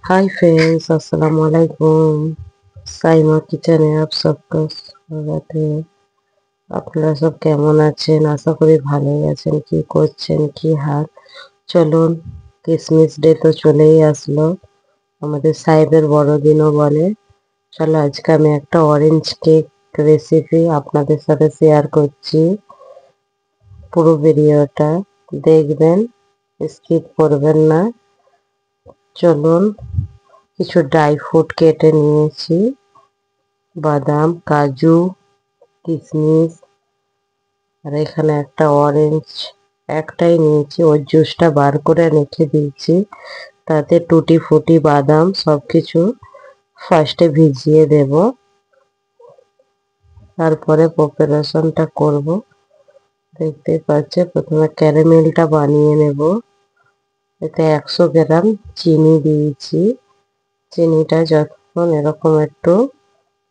Hi friends, अस्सलाम वालेकुम। সাইমা কিচেনে सबका स्वागत है। আপনারা সব কেমন আছেন? আশা করি ভালোই আছেন। কি করছেন, কি হাল? চলুন, কিসমিস ডে তো চলেই আসলো, আমাদের সাহেবের বড়দিনও বলে। চলো, আজকে আমি একটা অরেঞ্জ কেক রেসিপি আপনাদের সাথে শেয়ার করছি। পুরো ভিডিওটা দেখবেন, স্কিপ করবেন না। চলুন, কিছু ড্রাই ফ্রুট কেটে নিয়েছি, বাদাম, কাজু, কিশমিশ, আর এখানে একটা অরেঞ্জ একটাই নিয়েছি, ওর জুসটা বার করে রেখে দিয়েছি। তাতে টুটি ফুটি বাদাম সবকিছু ফার্স্টে ভিজিয়ে দেব, তারপরে প্রিপারেশনটা করব। দেখতেই পাচ্ছে, প্রথমে ক্যারামেলটা বানিয়ে নেব। এতে 100 গ্রাম চিনি দিয়েছি। চিনিটা যতক্ষণ এরকম একটু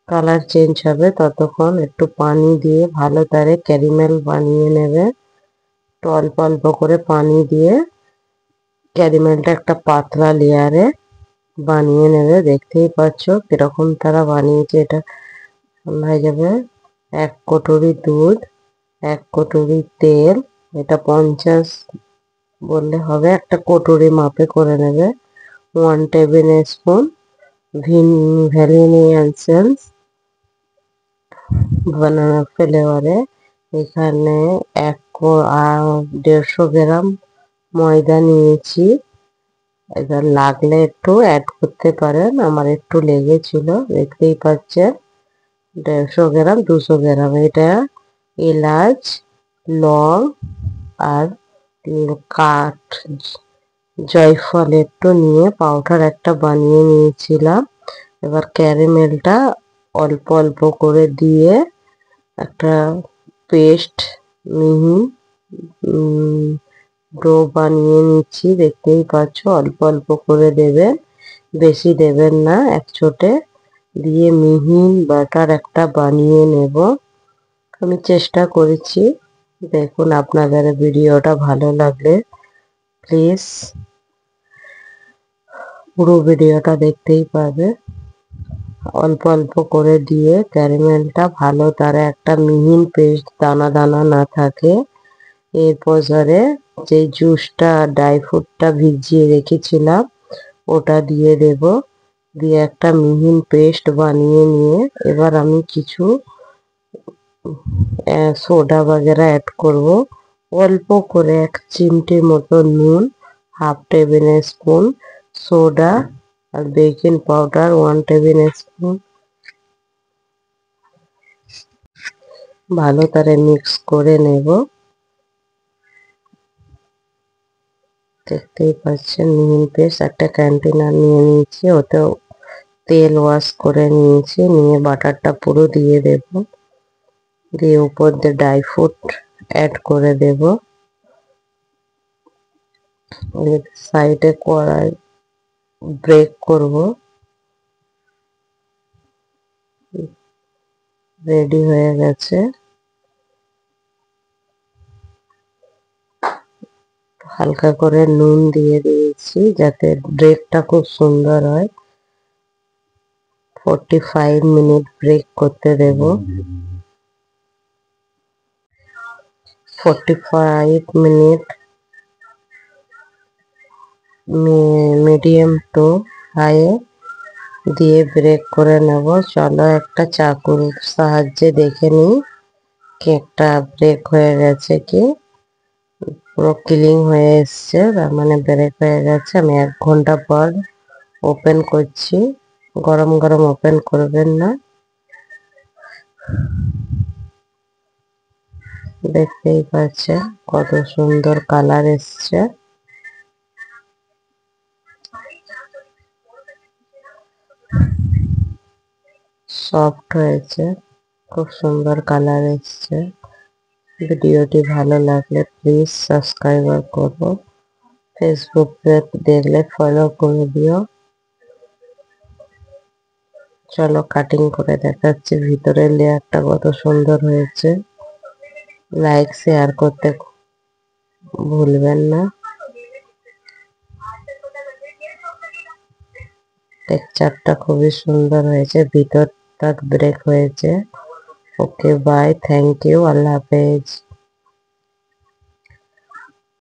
কালার চেঞ্জ হবে ততক্ষণ একটু পানি দিয়ে ভালো তারে ক্যারামেল বানিয়ে নেবে। একটু অল্প অল্প করে পানি দিয়ে ক্যারামেলটা একটা পাতলা লেয়ারে বানিয়ে নেবে। দেখতেই পাচ্ছ কিরকম তারা বানিয়েছে। এটা হয়ে যাবে 1 কটুরি দুধ, 1 কটুরি তেল। এটা 50 বললে হবে, একটা কটুরি মাপে করে নেবে। 1 টেবিল স্পুন ভ্যানিলা এসেন্স বানানা ফ্লেভারে। এখানে 150 গ্রাম ময়দা নিয়েছি। এবার লাগলে একটু অ্যাড করতে পারেন, আমার একটু লেগেছিল। দেখতেই পাচ্ছেন 150 গ্রাম 200 গ্রাম। এটা এলাচ, লং আর কাঠ জয়ফল একটু নিয়ে পাউডার একটা বানিয়ে নিয়েছিলাম। এবার ক্যারামেলটা অল্প অল্প করে দিয়ে একটা পেস্ট মিহি ডো বানিয়ে নিচ্ছি। দেখতেই পাচ্ছ, অল্প অল্প করে দেবেন, বেশি দেবেন না। একচোটে দিয়ে মিহি বাটার একটা বানিয়ে নেব। আমি চেষ্টা করেছি। দেখুন, আপনাদের ভিডিওটা ভালো লাগলে প্লিজ পুরো ভিডিওটা দেখতেই পাবে। অল্প অল্প করে দিয়ে ক্যারামেলটা ভালো তারা একটা মিহিন পেস্ট, দানা দানা না থাকে। এরপর যে জুসটা ড্রাই ফ্রুটটা ভিজিয়ে রেখেছিলাম ওটা দিয়ে দেব। দিয়ে একটা মিহিন পেস্ট বানিয়ে নিয়ে এবার আমি কিছু সোডা বাগেরা অ্যাড করব। অল্প করে 1 চিমটি মতো নুন, হাফ টেবিল স্পুন সোডা, আর বেকিং পাউডার 1 টেবিল স্পুন। ভালো করে মিক্স করে নেব। দেখতেই পাচ্ছেন মিহিন পেস্ট। একটা কন্টেনার নিয়ে নিয়েছি, ওতেও তেল ওয়াশ করে নিয়েছি। নিয়ে বাটারটা পুরো দিয়ে দেব। দিয়ে উপর দিয়ে ড্রাই ফ্রুট অ্যাড করে দেব। সাইডে কড়াই ব্রেক করব। রেডি হয়ে গেছে। হালকা করে নুন দিয়ে দিয়েছি যাতে ব্রেকটা খুব সুন্দর হয়। 45 মিনিট ব্রেক করতে দেব। 45 মিনিট মিডিয়াম টু হাই দিয়ে ব্রেক করে নেব। চলো, একটা চাকুর সাহায্যে দেখে নিই কেকটা ব্রেক হয়ে গেছে কি। পুরো ক্লিন হয়ে এসছে, তার মানে ব্রেক হয়ে গেছে। আমি 1 ঘন্টা পর ওপেন করছি। গরম গরম ওপেন করবেন না। দেখতেই পাচ্ছেন কত সুন্দর কালার এসছে। সফট হয়েছে, খুব সুন্দর কালার এসছে। ভিডিওটি ভালো লাগলে প্লিজ সাবস্ক্রাইব করো। ফেসবুকে দেখলে ফলো করে দিও। চলো, কাটিং করে দেখাচ্ছি ভিতরের লেয়ারটা কত সুন্দর হয়েছে। লাইক শেয়ার করতে ভুলবেন না। টেক্সচারটা খুবই সুন্দর হয়েছে, ভিতরটা ব্রেক হয়েছে। ওকে বাই, থ্যাংক ইউ, আল্লাহ হাফেজ।